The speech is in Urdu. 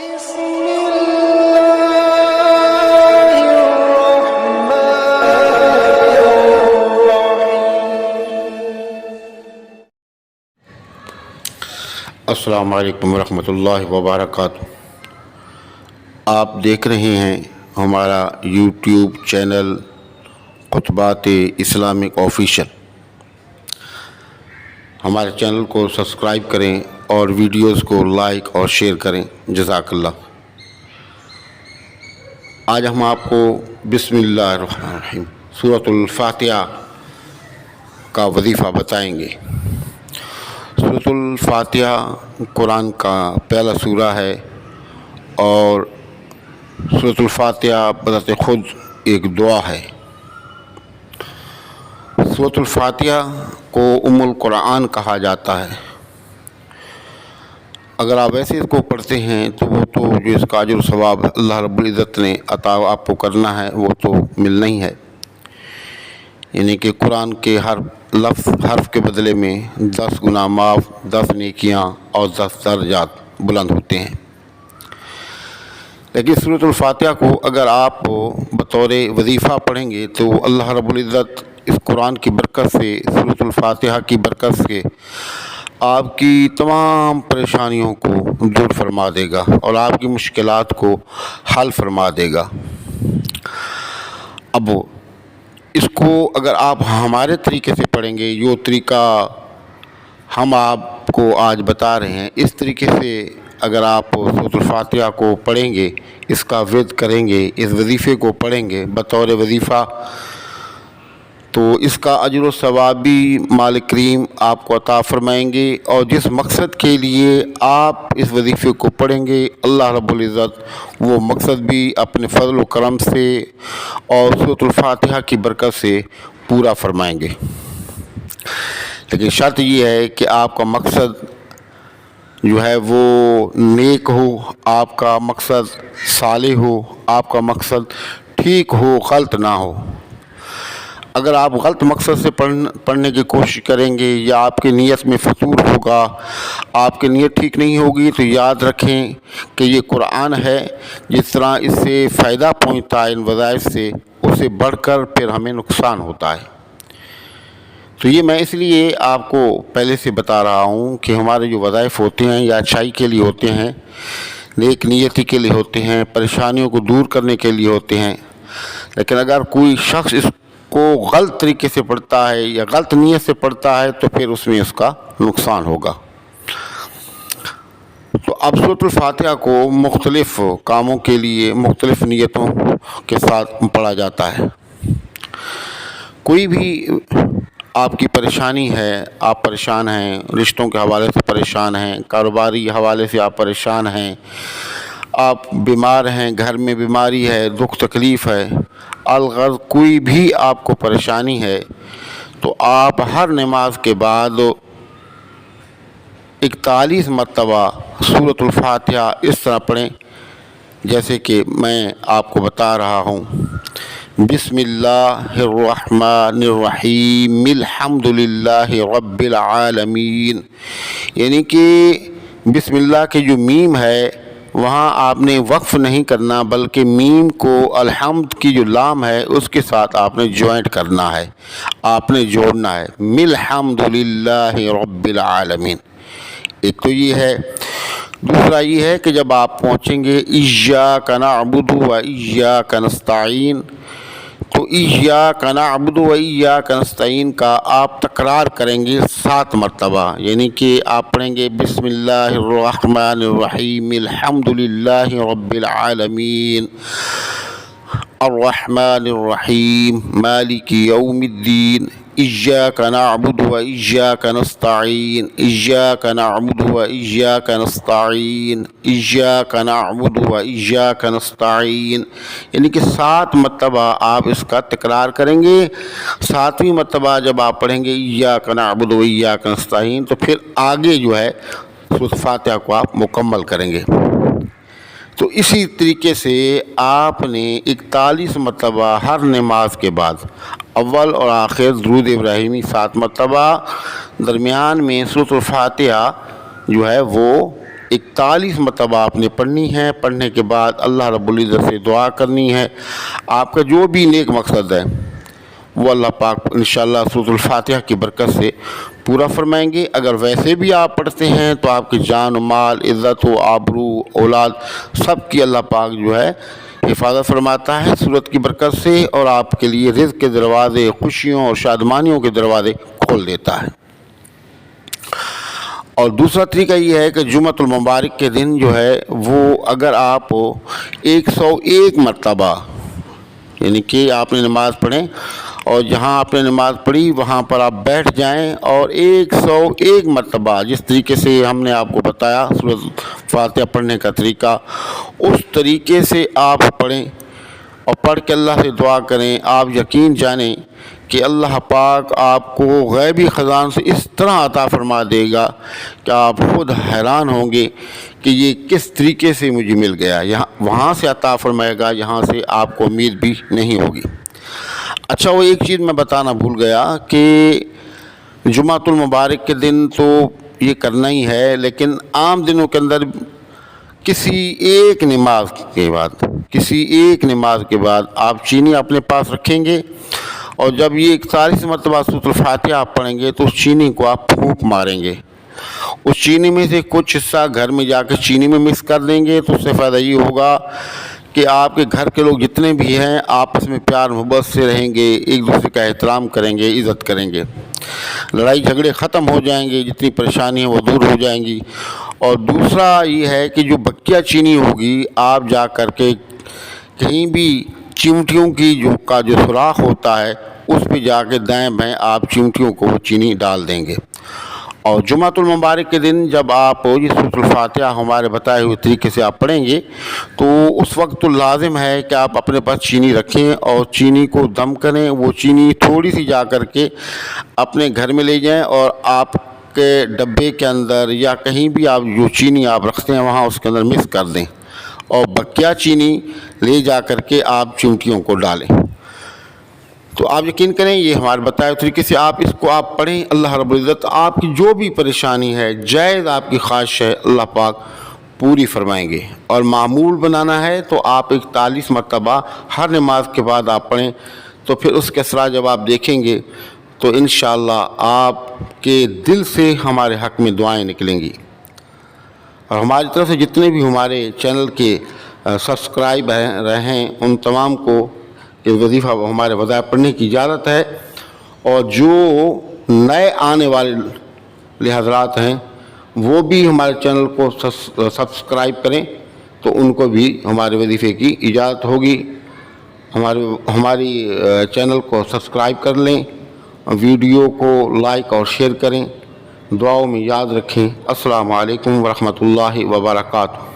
بسم الله الرحمن الرحيم. السلام علیکم ورحمۃ اللہ وبرکاتہ. آپ دیکھ رہے ہیں ہمارا یوٹیوب چینل خطبات اسلامک آفیشل. ہمارے چینل کو سبسکرائب کریں اور ویڈیوز کو لائک اور شیئر کریں. جزاک اللہ. آج ہم آپ کو بسم اللہ الرحمن الرحیم سورۃ الفاتحہ کا وظیفہ بتائیں گے. سورۃ الفاتحہ قرآن کا پہلا سورہ ہے اور سورۃ الفاتحہ بذات خود ایک دعا ہے. سورۃ الفاتحہ کو ام القرآن کہا جاتا ہے. اگر آپ ایسے اس کو پڑھتے ہیں تو وہ تو جو اس کا اجر و ثواب اللہ رب العزت نے عطا آپ کو کرنا ہے وہ تو ملنا ہی ہے. یعنی کہ قرآن کے ہر لفظ حرف کے بدلے میں 10 گنا معاف، 10 نیکیاں اور 10 درجات بلند ہوتے ہیں. لیکن سورۃ الفاتحہ کو اگر آپ بطور وظیفہ پڑھیں گے تو اللہ رب العزت اس قرآن کی برکت سے، سورۃ الفاتحہ کی برکت سے آپ کی تمام پریشانیوں کو دور فرما دے گا اور آپ کی مشکلات کو حل فرما دے گا. اب اس کو اگر آپ ہمارے طریقے سے پڑھیں گے، جو طریقہ ہم آپ کو آج بتا رہے ہیں، اس طریقے سے اگر آپ سورۃ الفاتحہ کو پڑھیں گے، اس کا ورد کریں گے، اس وظیفے کو پڑھیں گے بطور وظیفہ، تو اس کا اجر و ثواب بھی مالک کریم آپ کو عطا فرمائیں گے. اور جس مقصد کے لیے آپ اس وظیفے کو پڑھیں گے، اللہ رب العزت وہ مقصد بھی اپنے فضل و کرم سے اور سورۃ الفاتحہ کی برکت سے پورا فرمائیں گے. لیکن شرط یہ ہے کہ آپ کا مقصد جو ہے وہ نیک ہو، آپ کا مقصد صالح ہو، آپ کا مقصد ٹھیک ہو، غلط نہ ہو. اگر آپ غلط مقصد سے پڑھنے کی کوشش کریں گے یا آپ کی نیت میں فطور ہوگا، آپ کی نیت ٹھیک نہیں ہوگی، تو یاد رکھیں کہ یہ قرآن ہے. جس طرح اس سے فائدہ پہنچتا ہے ان وظائف سے، اس سے بڑھ کر پھر ہمیں نقصان ہوتا ہے. تو یہ میں اس لیے آپ کو پہلے سے بتا رہا ہوں کہ ہمارے جو وظائف ہوتے ہیں یا اچھائی کے لیے ہوتے ہیں، نیک نیتی کے لیے ہوتے ہیں، پریشانیوں کو دور کرنے کے لیے ہوتے ہیں. لیکن اگر کوئی شخص اس کو غلط طریقے سے پڑھتا ہے یا غلط نیت سے پڑھتا ہے تو پھر اس میں اس کا نقصان ہوگا. تو اب سورۃ الفاتحہ کو مختلف کاموں کے لیے مختلف نیتوں کے ساتھ پڑھا جاتا ہے. کوئی بھی آپ کی پریشانی ہے، آپ پریشان ہیں، رشتوں کے حوالے سے پریشان ہیں، کاروباری حوالے سے آپ پریشان ہیں، آپ بیمار ہیں، گھر میں بیماری ہے، دکھ تکلیف ہے، الغرض کوئی بھی آپ کو پریشانی ہے، تو آپ ہر نماز کے بعد 41 مرتبہ سورۃ الفاتحہ اس طرح پڑھیں جیسے کہ میں آپ کو بتا رہا ہوں. بسم اللہ الرحمن الرحیم الحمد للہ رب العالمین. یعنی کہ بسم اللہ کے جو میم ہے وہاں آپ نے وقف نہیں کرنا، بلکہ میم کو الحمد کی جو لام ہے اس کے ساتھ آپ نے جوائنٹ کرنا ہے، آپ نے جوڑنا ہے. الحمد للہ رب العالمین. ایک تو یہ ہے. دوسرا یہ ہے کہ جب آپ پہنچیں گے ایاک نعبد و ایاک نستعین، تو ایاک نعبد و ایاک نستعین کا آپ تکرار کریں گے 7 مرتبہ. یعنی کہ آپ پڑھیں گے بسم اللہ الرحمن الرحیم الحمد للہ رب العالمین الرحمن الرحیم مالک یوم الدین ایاک نعبد و ایاک نستعین ایاک نعبد و ایاک نستعین ایاک نعبد و ایاک نستعین. یعنی کہ 7 مرتبہ آپ اس کا تکرار کریں گے. 7ویں مرتبہ جب آپ پڑھیں گے ایاک نعبد و ایاک نستعین تو پھر آگے جو ہے سورۃ فاتحہ کو آپ مکمل کریں گے. تو اسی طریقے سے آپ نے 41 مرتبہ ہر نماز کے بعد اول اور آخر درود ابراہیمی 7 مرتبہ، درمیان میں سورۃ الفاتحہ جو ہے وہ 41 مرتبہ آپ نے پڑھنی ہے۔ پڑھنے کے بعد اللہ رب العزت سے دعا کرنی ہے، آپ کا جو بھی نیک مقصد ہے وہ اللہ پاک انشاءاللہ سورۃ الفاتحہ کی برکت سے پورا فرمائیں گے۔ اگر ویسے بھی آپ پڑھتے ہیں تو آپ کی جان و مال، عزت و آبرو، اولاد سب کی اللہ پاک جو ہے حفاظت فرماتا ہے سورت کی برکت سے، اور آپ کے لیے رزق کے دروازے، خوشیوں اور شادمانیوں کے دروازے کھول دیتا ہے۔ اور دوسرا طریقہ یہ ہے کہ جمعۃ المبارک کے دن جو ہے وہ اگر آپ 101 مرتبہ یعنی کہ آپ نے نماز پڑھیں اور جہاں آپ نے نماز پڑھی وہاں پر آپ بیٹھ جائیں اور 101 مرتبہ جس طریقے سے ہم نے آپ کو بتایا سورۃ فاتحہ پڑھنے کا طریقہ، اس طریقے سے آپ پڑھیں اور پڑھ کے اللہ سے دعا کریں۔ آپ یقین جانیں کہ اللہ پاک آپ کو غیبی خزان سے اس طرح عطا فرما دے گا کہ آپ خود حیران ہوں گے کہ یہ کس طریقے سے مجھے مل گیا، یہاں وہاں سے عطا فرمائے گا جہاں سے آپ کو امید بھی نہیں ہوگی۔ اچھا، وہ ایک چیز میں بتانا بھول گیا کہ جمعۃ المبارک کے دن تو یہ کرنا ہی ہے، لیکن عام دنوں کے اندر کسی ایک نماز کے بعد آپ چینی اپنے پاس رکھیں گے، اور جب یہ 41 مرتبہ سورۃ الفاتحہ آپ پڑھیں گے تو اس چینی کو آپ پھونک ماریں گے۔ اس چینی میں سے کچھ حصہ گھر میں جا کے چینی میں مکس کر دیں گے، تو اس سے فائدہ یہ ہوگا کہ آپ کے گھر کے لوگ جتنے بھی ہیں آپس میں پیار محبت سے رہیں گے، ایک دوسرے کا احترام کریں گے، عزت کریں گے، لڑائی جھگڑے ختم ہو جائیں گے، جتنی پریشانی ہیں وہ دور ہو جائیں گی۔ اور دوسرا یہ ہے کہ جو بقیہ چینی ہوگی آپ جا کر کے کہیں بھی چمٹیوں کی جو سوراخ ہوتا ہے اس پہ جا کے دائیں بائیں آپ چمٹیوں کو وہ چینی ڈال دیں گے۔ اور جمعۃ المبارک کے دن جب آپ یہ سورۃ الفاتحہ ہمارے بتائے ہوئے طریقے سے آپ پڑھیں گے تو اس وقت تو لازم ہے کہ آپ اپنے پاس چینی رکھیں اور چینی کو دم کریں۔ وہ چینی تھوڑی سی جا کر کے اپنے گھر میں لے جائیں اور آپ کے ڈبے کے اندر یا کہیں بھی آپ جو چینی آپ رکھتے ہیں وہاں اس کے اندر مکس کر دیں، اور بقیہ چینی لے جا کر کے آپ چمٹیوں کو ڈالیں۔ تو آپ یقین کریں یہ ہمارے بتائے طریقے سے آپ اس کو آپ پڑھیں، اللہ رب العزت آپ کی جو بھی پریشانی ہے، جائز آپ کی خواہش ہے، اللہ پاک پوری فرمائیں گے۔ اور معمول بنانا ہے تو آپ 41 مرتبہ ہر نماز کے بعد آپ پڑھیں، تو پھر اس کے اثرات جب آپ دیکھیں گے تو انشاءاللہ آپ کے دل سے ہمارے حق میں دعائیں نکلیں گی۔ اور ہماری طرف سے جتنے بھی ہمارے چینل کے سبسکرائب رہیں ان تمام کو یہ وظیفہ ہمارے وظائف پڑھنے کی اجازت ہے، اور جو نئے آنے والے حضرات ہیں وہ بھی ہمارے چینل کو سبسکرائب کریں تو ان کو بھی ہمارے وظیفے کی اجازت ہوگی۔ ہماری چینل کو سبسکرائب کر لیں، ویڈیو کو لائک اور شیئر کریں، دعاؤں میں یاد رکھیں۔ السلام علیکم ورحمۃ اللہ وبرکاتہ۔